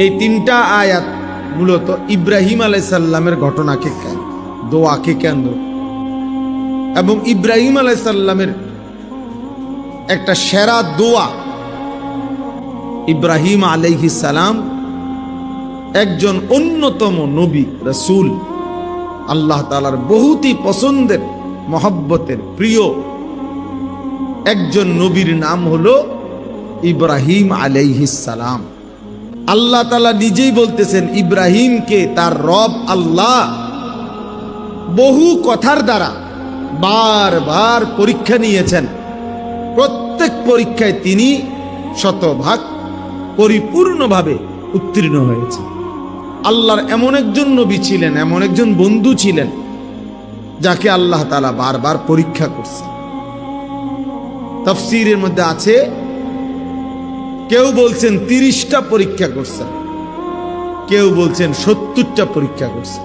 এই তিনটা আয়াত মূলত ইব্রাহিম আলাইহিস সালামের ঘটনাকে দোয়াকে কেন্দ্র, এবং ইব্রাহিম আলাইহিস সালামের একটা সেরা দোয়া। ইব্রাহিম আলাইহিস সালাম একজন অন্যতম নবী রাসূল, আল্লাহ তাআলার বহুতই পছন্দের মহব্বতের প্রিয় একজন নবীর নাম হলো ইব্রাহিম আলাইহিস সালাম। আল্লাহ তাআলা নিজেই বলতেছেন ইব্রাহিমকে তার রব আল্লাহ বহু কথার দ্বারা বারবার পরীক্ষা নিয়েছেন। প্রত্যেক পরীক্ষায় তিনি শতভাগ পরিপূর্ণভাবে উত্তীর্ণ হয়েছে। আল্লাহর এমন একজন নবী ছিলেন, এমন একজন বন্ধু ছিলেন যাকে আল্লাহ তাআলা বারবার পরীক্ষা করছে। তাফসীরের মধ্যে আছে, কেউ বলছেন 30টা পরীক্ষা করছেন, কেউ বলছেন 70টা পরীক্ষা করছেন।